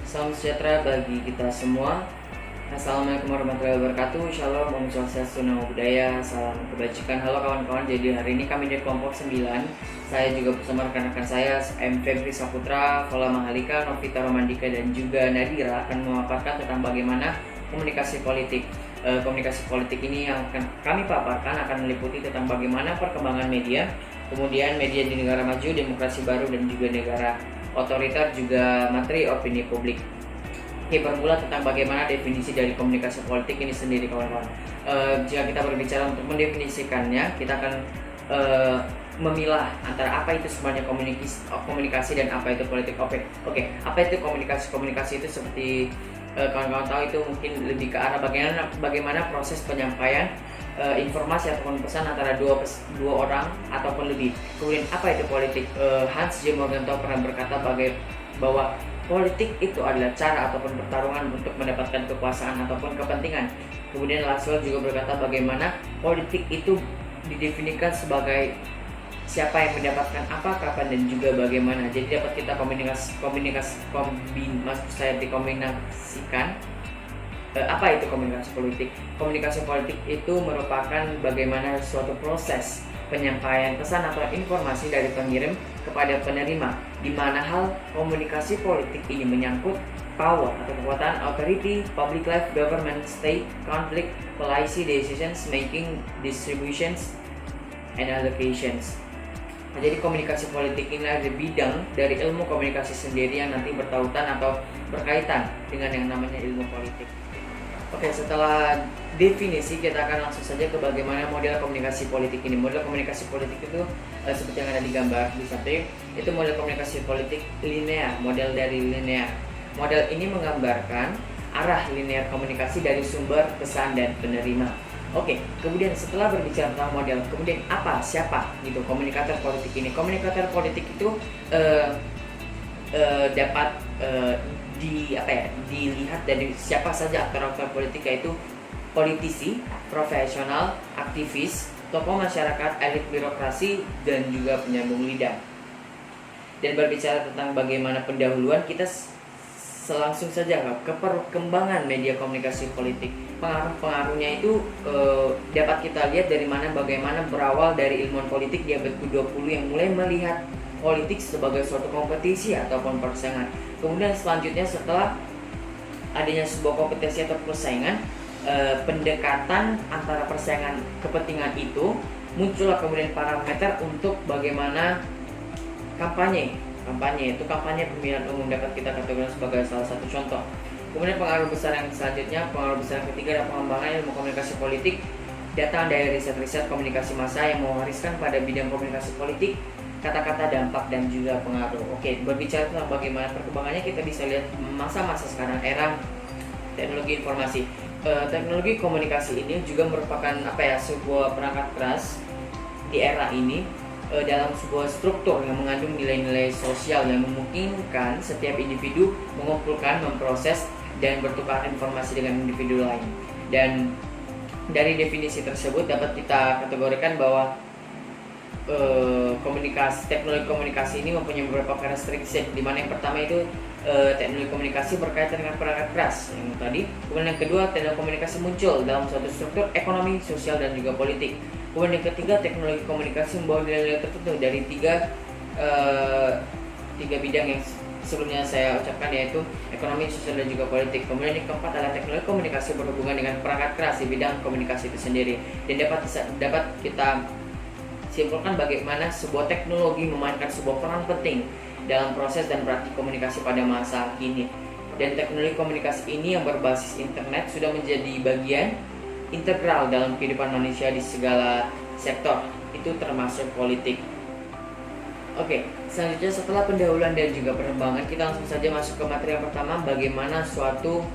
Salam sejahtera bagi kita semua. Assalamualaikum warahmatullahi wabarakatuh. Shalom, Om Swastiastu, Namo Buddhaya, salam kebajikan. Halo kawan-kawan, jadi hari ini kami dari kelompok 9. Saya juga bersama rekan-rekan saya, M. Febri Saputra, Fala Mahalika, Novita Romandika, dan juga Nadira akan memaparkan tentang bagaimana komunikasi politik. Komunikasi politik ini yang akan kami paparkan akan meliputi tentang bagaimana perkembangan media, kemudian media di negara maju, demokrasi baru, dan juga negara otoriter, juga materi opini publik. Oke, bermula tentang bagaimana definisi dari komunikasi politik ini sendiri, kawan-kawan. Jika kita berbicara untuk mendefinisikannya, kita akan memilah antara apa itu sebenarnya komunikasi dan apa itu politik. Oke, apa itu komunikasi? Komunikasi itu seperti kawan-kawan tahu, itu mungkin lebih ke arah bagaimana proses penyampaian informasi ataupun pesan antara dua orang ataupun lebih. Kemudian apa itu politik? Hans J. Morgenthau pernah berkata bahwa politik itu adalah cara ataupun pertarungan untuk mendapatkan kekuasaan ataupun kepentingan. Kemudian Laswell juga berkata bagaimana politik itu didefinisikan sebagai siapa yang mendapatkan apa, kapan, dan juga bagaimana. Jadi dapat kita dikombinasikan. Apa itu komunikasi politik? Komunikasi politik itu merupakan bagaimana suatu proses penyampaian pesan atau informasi dari pengirim kepada penerima, di mana hal komunikasi politik ini menyangkut power atau kekuatan, authority, public life, government, state, conflict, policy, decisions making, distributions, and allocations. Jadi komunikasi politik ini adalah bidang dari ilmu komunikasi sendiri yang nanti bertautan atau berkaitan dengan yang namanya ilmu politik. Oke, setelah definisi kita akan langsung saja ke bagaimana model komunikasi politik ini. Model komunikasi politik itu seperti yang ada di gambar di samping, itu model komunikasi politik linear, model dari linear. Model ini menggambarkan arah linear komunikasi dari sumber, pesan, dan penerima. Oke, kemudian setelah berbicara tentang model, kemudian siapa gitu komunikator politik ini? Komunikator politik itu dapat dilihat dari siapa saja aktor-aktor politik, yaitu politisi, profesional, aktivis, tokoh masyarakat, elit birokrasi, dan juga penyambung lidah. Dan berbicara tentang bagaimana pendahuluan, kita selangsung saja ke perkembangan media komunikasi politik. Pengaruh-pengaruhnya itu dapat kita lihat dari bagaimana berawal dari ilmuwan politik di abad ke-20 yang mulai melihat politik sebagai suatu kompetisi ataupun persaingan. Kemudian selanjutnya setelah adanya sebuah kompetisi atau persaingan, pendekatan antara persaingan kepentingan itu muncullah kemudian parameter untuk bagaimana kampanye pemilihan umum dapat kita kategorikan sebagai salah satu contoh. Kemudian pengaruh besar yang selanjutnya, pengaruh besar yang ketiga adalah pengembangan ilmu komunikasi politik datang dari riset-riset komunikasi massa yang mewariskan pada bidang komunikasi politik kata-kata, dampak, dan juga pengaruh. Oke, berbicara tentang bagaimana perkembangannya, kita bisa lihat masa-masa sekarang, era teknologi informasi. Teknologi komunikasi ini juga merupakan sebuah perangkat keras di era ini dalam sebuah struktur yang mengandung nilai-nilai sosial yang memungkinkan setiap individu mengumpulkan, memproses, dan bertukar informasi dengan individu lain. Dan dari definisi tersebut dapat kita kategorikan bahwa teknologi komunikasi ini mempunyai beberapa karakteristik, di mana yang pertama itu teknologi komunikasi berkaitan dengan perangkat keras yang tadi. Kemudian yang kedua, teknologi komunikasi muncul dalam suatu struktur ekonomi, sosial, dan juga politik. Kemudian yang ketiga, teknologi komunikasi membawa nilai-nilai tertentu dari tiga bidang yang sebelumnya saya ucapkan, yaitu ekonomi, sosial, dan juga politik. Kemudian yang keempat adalah teknologi komunikasi berhubungan dengan perangkat keras di bidang komunikasi itu sendiri, dan dapat kita simpulkan bagaimana sebuah teknologi memainkan sebuah peran penting dalam proses dan praktik komunikasi pada masa kini. Dan teknologi komunikasi ini yang berbasis internet sudah menjadi bagian integral dalam kehidupan manusia di segala sektor, itu termasuk politik. Oke, selanjutnya setelah pendahuluan dan juga perkembangan, kita langsung saja masuk ke materi yang pertama, bagaimana suatu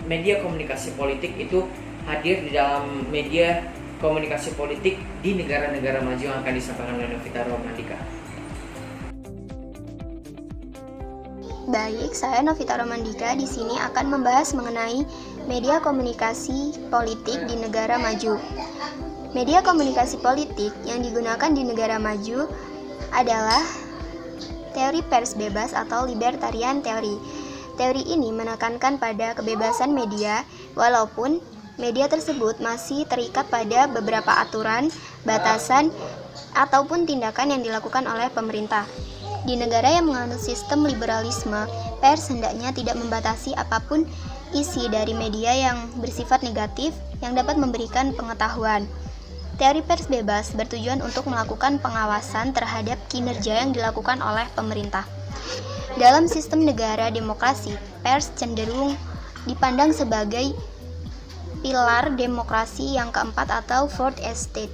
media komunikasi politik itu hadir di dalam media komunikasi politik di negara-negara maju yang akan disampaikan oleh Novita Romandika. Baik, saya Novita Romandika di sini akan membahas mengenai media komunikasi politik di negara maju. Media komunikasi politik yang digunakan di negara maju adalah teori pers bebas atau libertarian teori. Teori ini menekankan pada kebebasan media, walaupun media tersebut masih terikat pada beberapa aturan, batasan, ataupun tindakan yang dilakukan oleh pemerintah. Di negara yang menganut sistem liberalisme, pers hendaknya tidak membatasi apapun isi dari media yang bersifat negatif yang dapat memberikan pengetahuan. Teori pers bebas bertujuan untuk melakukan pengawasan terhadap kinerja yang dilakukan oleh pemerintah. Dalam sistem negara demokrasi, pers cenderung dipandang sebagai pilar demokrasi yang keempat atau fourth estate.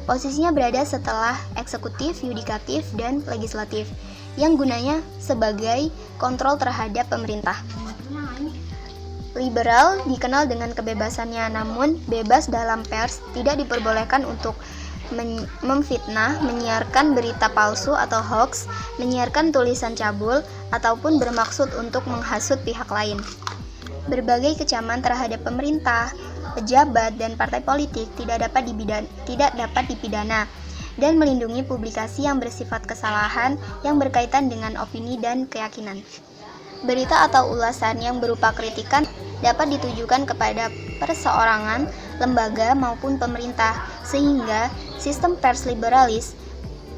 Posisinya berada setelah eksekutif, yudikatif, dan legislatif, yang gunanya sebagai kontrol terhadap pemerintah. Liberal dikenal dengan kebebasannya, namun bebas dalam pers tidak diperbolehkan untuk memfitnah, menyiarkan berita palsu atau hoax, menyiarkan tulisan cabul, ataupun bermaksud untuk menghasut pihak lain. Berbagai kecaman terhadap pemerintah, pejabat, dan partai politik tidak dapat dipidana dan melindungi publikasi yang bersifat kesalahan yang berkaitan dengan opini dan keyakinan. Berita atau ulasan yang berupa kritikan dapat ditujukan kepada perseorangan, lembaga, maupun pemerintah, sehingga sistem pers liberalis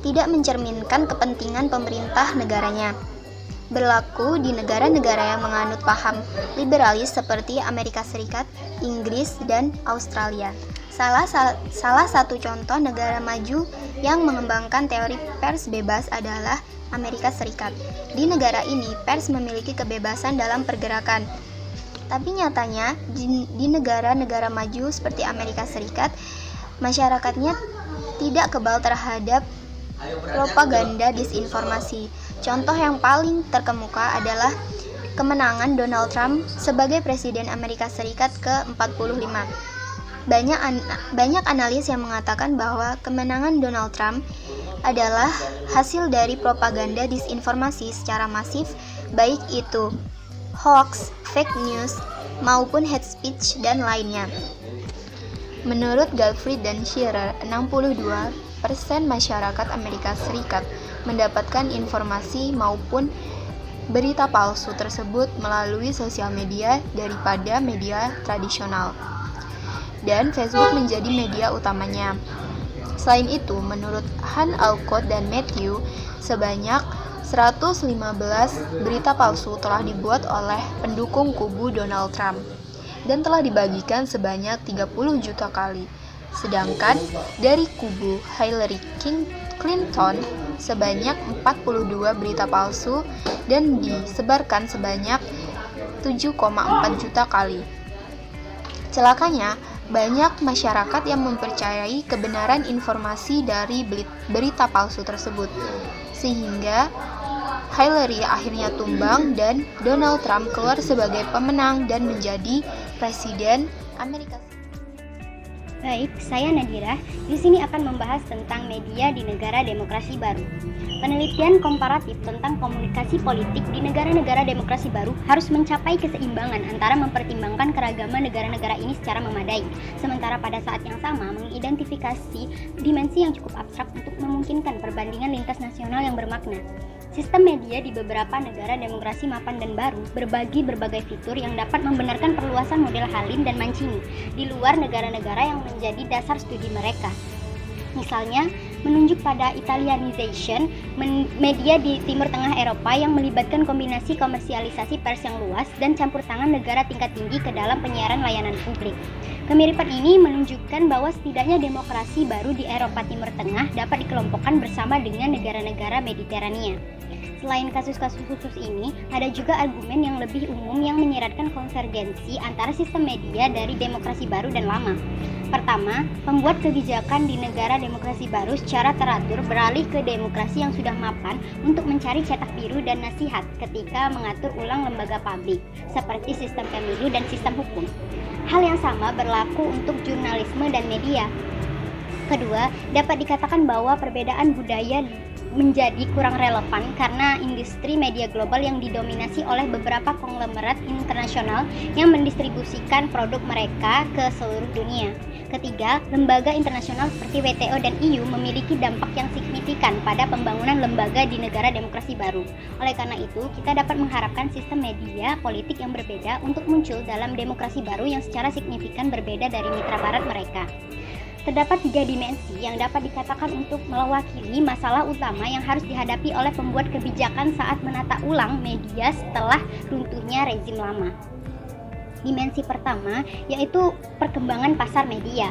tidak mencerminkan kepentingan pemerintah negaranya. Berlaku di negara-negara yang menganut paham liberalis seperti Amerika Serikat, Inggris, dan Australia. Salah satu contoh negara maju yang mengembangkan teori pers bebas adalah Amerika Serikat. Di negara ini, pers memiliki kebebasan dalam pergerakan. Tapi nyatanya, di negara-negara maju seperti Amerika Serikat, masyarakatnya tidak kebal terhadap propaganda disinformasi. Contoh yang paling terkemuka adalah kemenangan Donald Trump sebagai Presiden Amerika Serikat ke-45. Banyak analis yang mengatakan bahwa kemenangan Donald Trump adalah hasil dari propaganda disinformasi secara masif, baik itu hoax, fake news, maupun hate speech dan lainnya. Menurut Galfried dan Shearer, 62% masyarakat Amerika Serikat mendapatkan informasi maupun berita palsu tersebut melalui sosial media daripada media tradisional. Dan Facebook menjadi media utamanya. Selain itu, menurut Han Alcott dan Matthew, sebanyak 115 berita palsu telah dibuat oleh pendukung kubu Donald Trump dan telah dibagikan sebanyak 30 juta kali. Sedangkan dari kubu Hillary Clinton sebanyak 42 berita palsu dan disebarkan sebanyak 7,4 juta kali. Celakanya, banyak masyarakat yang mempercayai kebenaran informasi dari berita palsu tersebut, sehingga Hillary akhirnya tumbang dan Donald Trump keluar sebagai pemenang dan menjadi Presiden Amerika Serikat. Baik, saya Nadira. Di sini akan membahas tentang media di negara demokrasi baru. Penelitian komparatif tentang komunikasi politik di negara-negara demokrasi baru harus mencapai keseimbangan antara mempertimbangkan keragaman negara-negara ini secara memadai, sementara pada saat yang sama mengidentifikasi dimensi yang cukup abstrak untuk memungkinkan perbandingan lintas nasional yang bermakna. Sistem media di beberapa negara demokrasi mapan dan baru berbagi berbagai fitur yang dapat membenarkan perluasan model Halim dan Mancini di luar negara-negara yang menjadi dasar studi mereka. Misalnya, menunjuk pada Italianization, media di Timur Tengah Eropa yang melibatkan kombinasi komersialisasi pers yang luas dan campur tangan negara tingkat tinggi ke dalam penyiaran layanan publik. Kemiripan ini menunjukkan bahwa setidaknya demokrasi baru di Eropa Timur Tengah dapat dikelompokkan bersama dengan negara-negara Mediterania. Selain kasus-kasus khusus ini, ada juga argumen yang lebih umum yang menyiratkan konvergensi antara sistem media dari demokrasi baru dan lama. Pertama, pembuat kebijakan di negara demokrasi baru secara teratur beralih ke demokrasi yang sudah mapan untuk mencari cetak biru dan nasihat ketika mengatur ulang lembaga publik, seperti sistem pemilu dan sistem hukum. Hal yang sama berlaku untuk jurnalisme dan media. Kedua, dapat dikatakan bahwa perbedaan budaya menjadi kurang relevan karena industri media global yang didominasi oleh beberapa konglomerat internasional yang mendistribusikan produk mereka ke seluruh dunia. Ketiga, lembaga internasional seperti WTO dan EU memiliki dampak yang signifikan pada pembangunan lembaga di negara demokrasi baru. Oleh karena itu, kita dapat mengharapkan sistem media politik yang berbeda untuk muncul dalam demokrasi baru yang secara signifikan berbeda dari mitra barat mereka. Terdapat 3 dimensi yang dapat dikatakan untuk mewakili masalah utama yang harus dihadapi oleh pembuat kebijakan saat menata ulang media setelah runtuhnya rezim lama. Dimensi pertama yaitu perkembangan pasar media,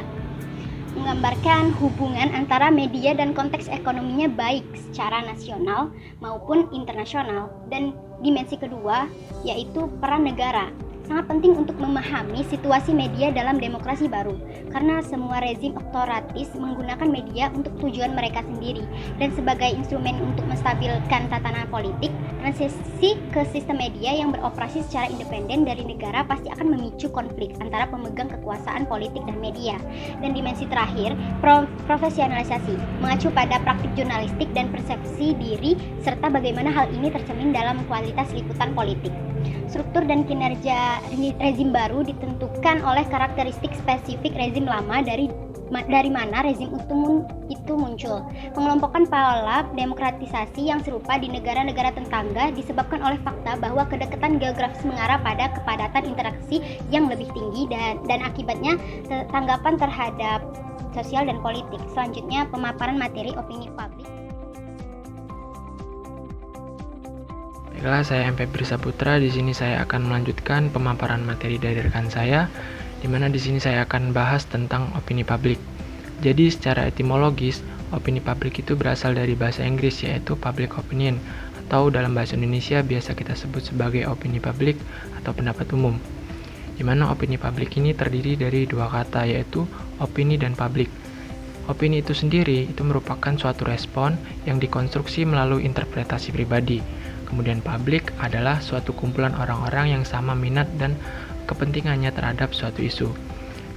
menggambarkan hubungan antara media dan konteks ekonominya baik secara nasional maupun internasional. Dan dimensi kedua yaitu peran negara. Sangat penting untuk memahami situasi media dalam demokrasi baru, karena semua rezim otoritaris menggunakan media untuk tujuan mereka sendiri, dan sebagai instrumen untuk menstabilkan tatanan politik, transisi ke sistem media yang beroperasi secara independen dari negara pasti akan memicu konflik antara pemegang kekuasaan politik dan media. Dan dimensi terakhir, profesionalisasi, mengacu pada praktik jurnalistik dan persepsi diri, serta bagaimana hal ini tercermin dalam kualitas liputan politik. Struktur dan kinerja rezim baru ditentukan oleh karakteristik spesifik rezim lama dari mana rezim itu muncul. Pengelompokan pola demokratisasi yang serupa di negara-negara tetangga disebabkan oleh fakta bahwa kedekatan geografis mengarah pada kepadatan interaksi yang lebih tinggi dan akibatnya tanggapan terhadap sosial dan politik. Selanjutnya, pemaparan materi opini publik. Baiklah, saya MP Saputra. Di sini saya akan melanjutkan pemaparan materi dari rekan saya, di mana di sini saya akan bahas tentang opini publik. Jadi, secara etimologis, opini publik itu berasal dari bahasa Inggris, yaitu public opinion, atau dalam bahasa Indonesia biasa kita sebut sebagai opini publik atau pendapat umum. Di mana opini publik ini terdiri dari 2 kata, yaitu opini dan publik. Opini itu sendiri itu merupakan suatu respon yang dikonstruksi melalui interpretasi pribadi. Kemudian publik adalah suatu kumpulan orang-orang yang sama minat dan kepentingannya terhadap suatu isu.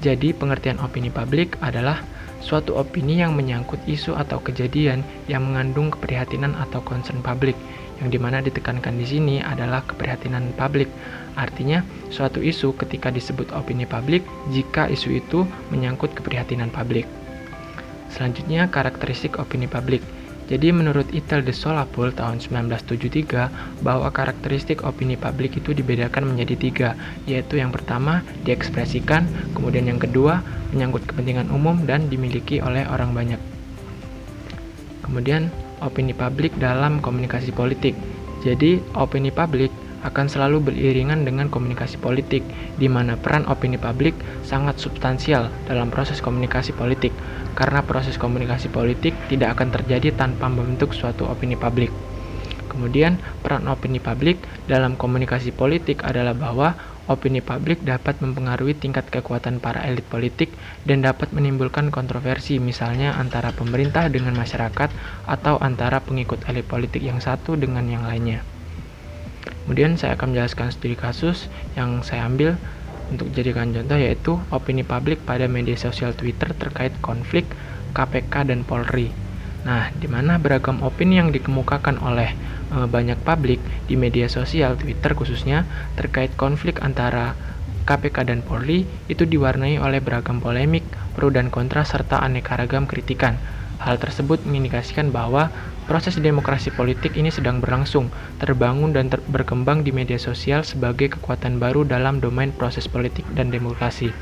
Jadi pengertian opini publik adalah suatu opini yang menyangkut isu atau kejadian yang mengandung keprihatinan atau concern publik, yang dimana ditekankan di sini adalah keprihatinan publik. Artinya suatu isu ketika disebut opini publik jika isu itu menyangkut keprihatinan publik. Selanjutnya, karakteristik opini publik. Jadi menurut Itel de Solapul tahun 1973 bahwa karakteristik opini publik itu dibedakan menjadi 3, yaitu yang pertama diekspresikan, kemudian yang kedua menyangkut kepentingan umum dan dimiliki oleh orang banyak. Kemudian opini publik dalam komunikasi politik. Jadi opini publik akan selalu beriringan dengan komunikasi politik, di mana peran opini publik sangat substansial dalam proses komunikasi politik, karena proses komunikasi politik tidak akan terjadi tanpa membentuk suatu opini publik. Kemudian, peran opini publik dalam komunikasi politik adalah bahwa opini publik dapat mempengaruhi tingkat kekuatan para elit politik dan dapat menimbulkan kontroversi, misalnya antara pemerintah dengan masyarakat atau antara pengikut elit politik yang satu dengan yang lainnya. Kemudian saya akan menjelaskan studi kasus yang saya ambil untuk jadikan contoh, yaitu opini publik pada media sosial Twitter terkait konflik KPK dan Polri. Nah, di mana beragam opini yang dikemukakan oleh banyak publik di media sosial Twitter khususnya terkait konflik antara KPK dan Polri itu diwarnai oleh beragam polemik, pro dan kontra serta aneka ragam kritikan. Hal tersebut mengindikasikan bahwa proses demokrasi politik ini sedang berlangsung, terbangun dan berkembang di media sosial sebagai kekuatan baru dalam domain proses politik dan demokrasi.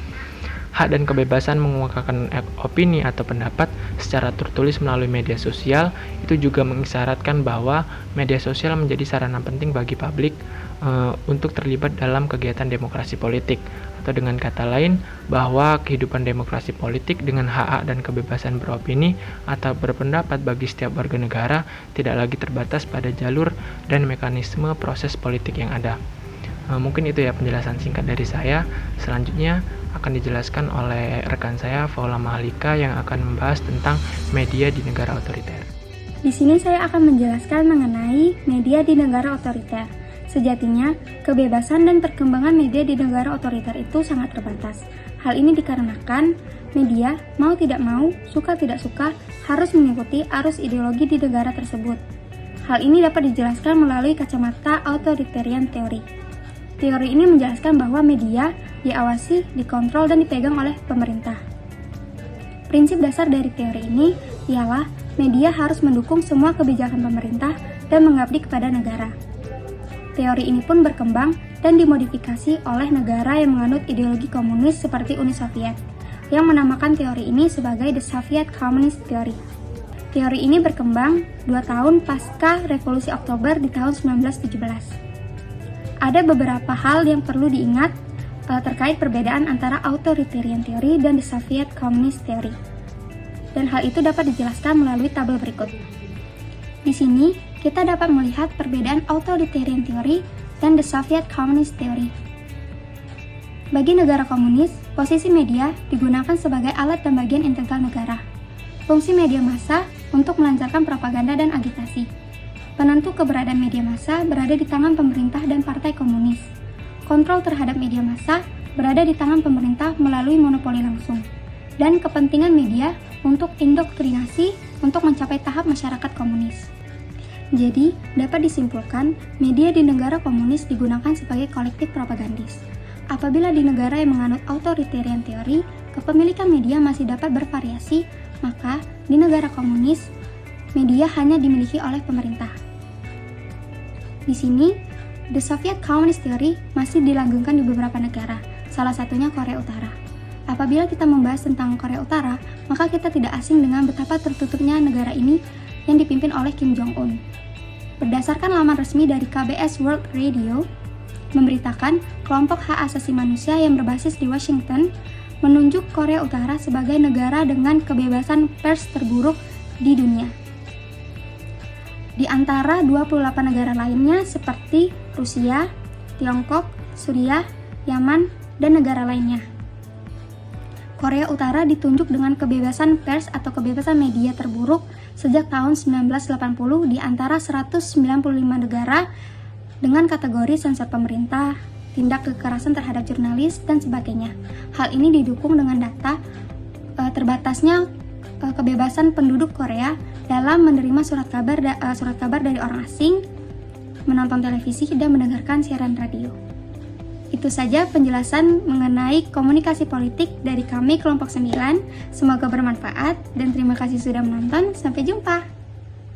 Hak dan kebebasan mengungkapkan opini atau pendapat secara tertulis melalui media sosial itu juga mengisyaratkan bahwa media sosial menjadi sarana penting bagi publik untuk terlibat dalam kegiatan demokrasi politik, atau dengan kata lain bahwa kehidupan demokrasi politik dengan hak dan kebebasan beropini atau berpendapat bagi setiap warga negara tidak lagi terbatas pada jalur dan mekanisme proses politik yang ada. Mungkin itu ya penjelasan singkat dari saya. Selanjutnya akan dijelaskan oleh rekan saya Faula Mahalika yang akan membahas tentang media di negara otoriter. Di sini saya akan menjelaskan mengenai media di negara otoriter. Sejatinya, kebebasan dan perkembangan media di negara otoriter itu sangat terbatas. Hal ini dikarenakan media, mau tidak mau, suka tidak suka, harus mengikuti arus ideologi di negara tersebut. Hal ini dapat dijelaskan melalui kacamata authoritarian theory. Teori ini menjelaskan bahwa media diawasi, dikontrol, dan dipegang oleh pemerintah. Prinsip dasar dari teori ini ialah media harus mendukung semua kebijakan pemerintah dan mengabdi kepada negara. Teori ini pun berkembang dan dimodifikasi oleh negara yang menganut ideologi komunis seperti Uni Soviet, yang menamakan teori ini sebagai The Soviet Communist Theory. Teori ini berkembang 2 tahun pasca Revolusi Oktober di tahun 1917. Ada beberapa hal yang perlu diingat terkait perbedaan antara authoritarian theory dan the Soviet Communist Theory. Dan hal itu dapat dijelaskan melalui tabel berikut. Di sini, kita dapat melihat perbedaan authoritarian theory dan the Soviet Communist Theory. Bagi negara komunis, posisi media digunakan sebagai alat dan bagian integral negara. Fungsi media massa untuk melancarkan propaganda dan agitasi. Penentu keberadaan media massa berada di tangan pemerintah dan partai komunis. Kontrol terhadap media massa berada di tangan pemerintah melalui monopoli langsung, dan kepentingan media untuk indoktrinasi untuk mencapai tahap masyarakat komunis. Jadi, dapat disimpulkan, media di negara komunis digunakan sebagai kolektif propagandis. Apabila di negara yang menganut authoritarian theory, kepemilikan media masih dapat bervariasi, maka di negara komunis, media hanya dimiliki oleh pemerintah. Di sini, The Soviet Communist Theory masih dilanggengkan di beberapa negara, salah satunya Korea Utara. Apabila kita membahas tentang Korea Utara, maka kita tidak asing dengan betapa tertutupnya negara ini yang dipimpin oleh Kim Jong-un. Berdasarkan laman resmi dari KBS World Radio, memberitakan kelompok hak asasi manusia yang berbasis di Washington menunjuk Korea Utara sebagai negara dengan kebebasan pers terburuk di dunia. Di antara 28 negara lainnya seperti Rusia, Tiongkok, Suriah, Yaman, dan negara lainnya. Korea Utara ditunjuk dengan kebebasan pers atau kebebasan media terburuk sejak tahun 1980 di antara 195 negara dengan kategori sensor pemerintah, tindak kekerasan terhadap jurnalis, dan sebagainya. Hal ini didukung dengan data terbatasnya kebebasan penduduk Korea dalam menerima surat kabar dari orang asing, menonton televisi, dan mendengarkan siaran radio. Itu saja penjelasan mengenai komunikasi politik dari kami kelompok 9. Semoga bermanfaat dan terima kasih sudah menonton. Sampai jumpa.